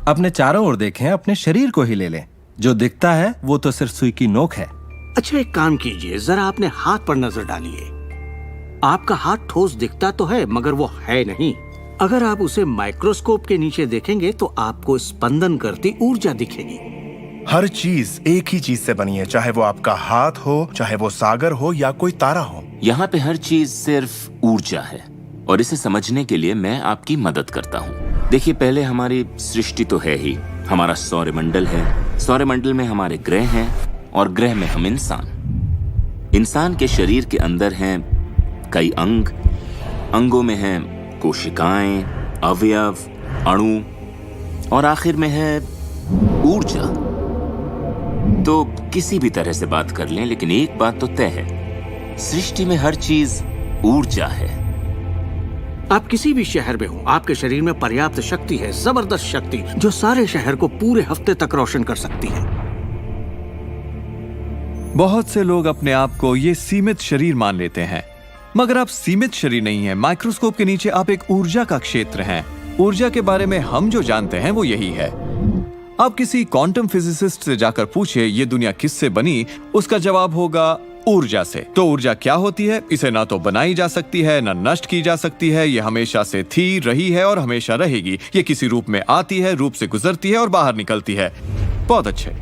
अपने चारों ओर देखें, अपने शरीर को ही ले लें। जो दिखता है वो तो सिर्फ सुई की नोक है। अच्छा, एक काम कीजिए, जरा अपने हाथ पर नजर डालिए। आपका हाथ ठोस दिखता तो है मगर वो है नहीं। अगर आप उसे माइक्रोस्कोप के नीचे देखेंगे तो आपको स्पंदन करती ऊर्जा दिखेगी। हर चीज एक ही चीज से बनी है, चाहे वो आपका हाथ हो, चाहे वो सागर हो या कोई तारा हो। यहाँ पे हर चीज सिर्फ ऊर्जा है और इसे समझने के लिए मैं आपकी मदद करता हूँ। देखिए, पहले हमारी सृष्टि तो है ही, हमारा सौरमंडल है, सौरमंडल में हमारे ग्रह हैं और ग्रह में हम इंसान के शरीर के अंदर हैं कई अंग, अंगों में हैं कोशिकाएं, अवयव, अणु और आखिर में है ऊर्जा। तो किसी भी तरह से बात कर लें, लेकिन एक बात तो तय है, सृष्टि में हर चीज ऊर्जा है। आप किसी भी शहर में हो, आपके शरीर में पर्याप्त शक्ति है, जबरदस्त शक्ति, जो सारे शहर को पूरे हफ्ते तक रोशन कर सकती है। बहुत से लोग अपने आप को ये सीमित शरीर मान लेते हैं, मगर आप सीमित शरीर नहीं है। माइक्रोस्कोप के नीचे आप एक ऊर्जा का क्षेत्र हैं। ऊर्जा के बारे में हम जो जानते हैं वो यही है। आप किसी क्वांटम फिजिसिस्ट से जाकर पूछिए ये दुनिया किससे बनी, उसका जवाब होगा ऊर्जा से। तो ऊर्जा क्या होती है? इसे ना तो बनाई जा सकती है, ना नष्ट की जा सकती है। ये हमेशा से थी, रही है और हमेशा रहेगी। ये किसी रूप में आती है, रूप से गुजरती है और बाहर निकलती है। बहुत अच्छे।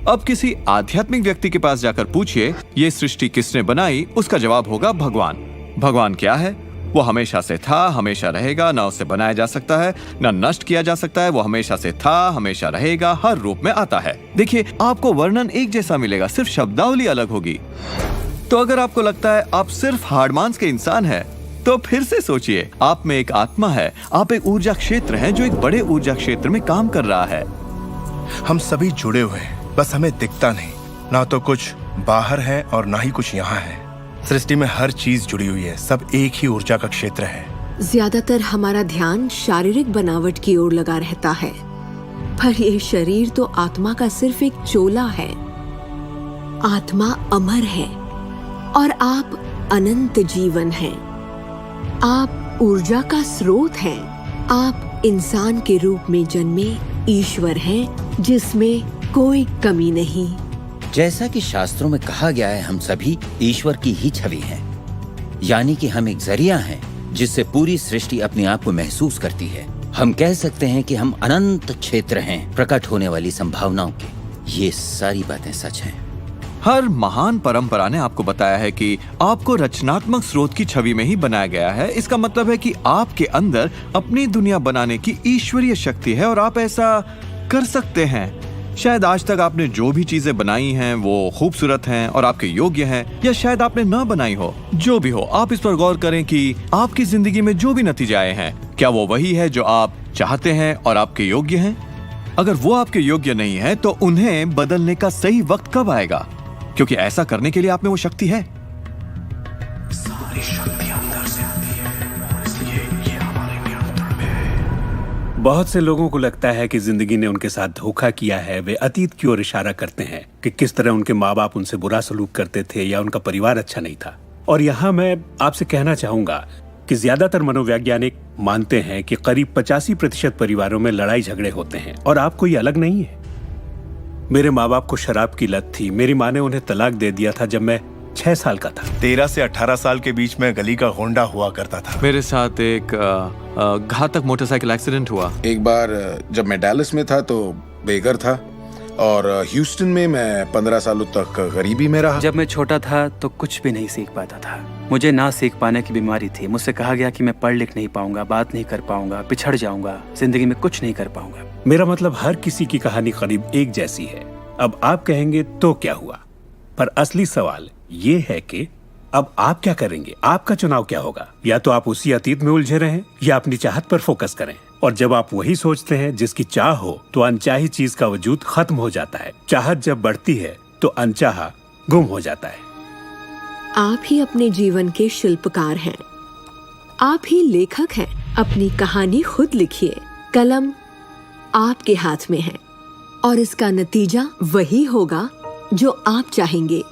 अब किसी आध्यात्मिक व्यक्ति के पास जाकर पूछिए ये सृष्टि किसने बनाई, उसका जवाब होगा भगवान। भगवान क्या है? वो हमेशा से था, हमेशा रहेगा, ना उसे बनाया जा सकता है, ना नष्ट किया जा सकता है। वो हमेशा से था, हमेशा रहेगा, हर रूप में आता है। देखिए, आपको वर्णन एक जैसा मिलेगा, सिर्फ शब्दावली अलग होगी। तो अगर आपको लगता है आप सिर्फ हाड़ मांस के इंसान हैं, तो फिर से सोचिए, आप में एक आत्मा है, आप एक ऊर्जा क्षेत्र हैं जो एक बड़े ऊर्जा क्षेत्र में काम कर रहा है। हम सभी जुड़े हुए हैं, बस हमें दिखता नहीं। ना तो कुछ बाहर है और ना ही कुछ यहाँ है। सृष्टि में हर चीज जुड़ी हुई है, सब एक ही ऊर्जा का क्षेत्र है। ज्यादातर हमारा ध्यान शारीरिक बनावट की ओर लगा रहता है, पर ये शरीर तो आत्मा का सिर्फ एक चोला है। आत्मा अमर है और आप अनंत जीवन हैं। आप ऊर्जा का स्रोत हैं। आप इंसान के रूप में जन्मे ईश्वर हैं, जिसमें कोई कमी नहीं। जैसा कि शास्त्रों में कहा गया है, हम सभी ईश्वर की ही छवि हैं, यानी कि हम एक जरिया हैं जिससे पूरी सृष्टि अपने आप को महसूस करती है। हम कह सकते हैं कि हम अनंत क्षेत्र हैं, प्रकट होने वाली संभावनाओं के। ये सारी बातें सच हैं। हर महान परंपरा ने आपको बताया है कि आपको रचनात्मक स्रोत की छवि में ही बनाया गया है। इसका मतलब है कि आपके अंदर अपनी दुनिया बनाने की ईश्वरीय शक्ति है और आप ऐसा कर सकते हैं। शायद आज तक आपने जो भी चीजें बनाई हैं वो खूबसूरत हैं और आपके योग्य हैं, या शायद आपने ना बनाई हो। जो भी हो, आप इस पर गौर करें कि आपकी जिंदगी में जो भी नतीजे आए हैं, क्या वो वही है जो आप चाहते हैं और आपके योग्य हैं? अगर वो आपके योग्य नहीं है तो उन्हें बदलने का सही वक्त कब आएगा? क्योंकि ऐसा करने के लिए आप में वो शक्ति है। सारी शक्ति अंदर से आती है और इसलिए ये हमारे नियंत्रण में है। बहुत से लोगों को लगता है कि जिंदगी ने उनके साथ धोखा किया है। वे अतीत की ओर इशारा करते हैं कि किस तरह उनके माँ बाप उनसे बुरा सलूक करते थे या उनका परिवार अच्छा नहीं था। और यहाँ मैं आपसे कहना चाहूंगा कि ज्यादातर मनोवैज्ञानिक मानते हैं कि करीब 85% परिवारों में लड़ाई झगड़े होते हैं और आप कोई अलग नहीं है। मेरे माँ बाप को शराब की लत थी। मेरी माँ ने उन्हें तलाक दे दिया था जब मैं 6 साल का था। 13 से 18 साल के बीच में गली का होंडा हुआ करता था। मेरे साथ एक घातक मोटरसाइकिल एक्सीडेंट हुआ। एक बार जब मैं डैलस में था तो बेघर था और ह्यूस्टन में मैं 15 सालों तक गरीबी में रहा। जब मैं छोटा था तो कुछ भी नहीं सीख पाता था। मुझे ना सीख पाने की बीमारी थी। मुझसे कहा गया कि मैं पढ़ लिख नहीं पाऊंगा, बात नहीं कर पाऊंगा, पिछड़ जाऊंगा, जिंदगी में कुछ नहीं कर पाऊंगा। मेरा मतलब हर किसी की कहानी करीब एक जैसी है। अब आप कहेंगे तो क्या हुआ, पर असली सवाल ये है कि अब आप क्या करेंगे? आपका चुनाव क्या होगा? या तो आप उसी अतीत में उलझे रहें या अपनी चाहत पर फोकस करें। और जब आप वही सोचते हैं जिसकी चाह हो, तो अनचाही चीज का वजूद खत्म हो जाता है। चाहत जब बढ़ती है तो अनचाहा गुम हो जाता है। आप ही अपने जीवन के शिल्पकार हैं। आप ही लेखक हैं। अपनी कहानी खुद लिखिए। कलम आपके हाथ में है और इसका नतीजा वही होगा जो आप चाहेंगे।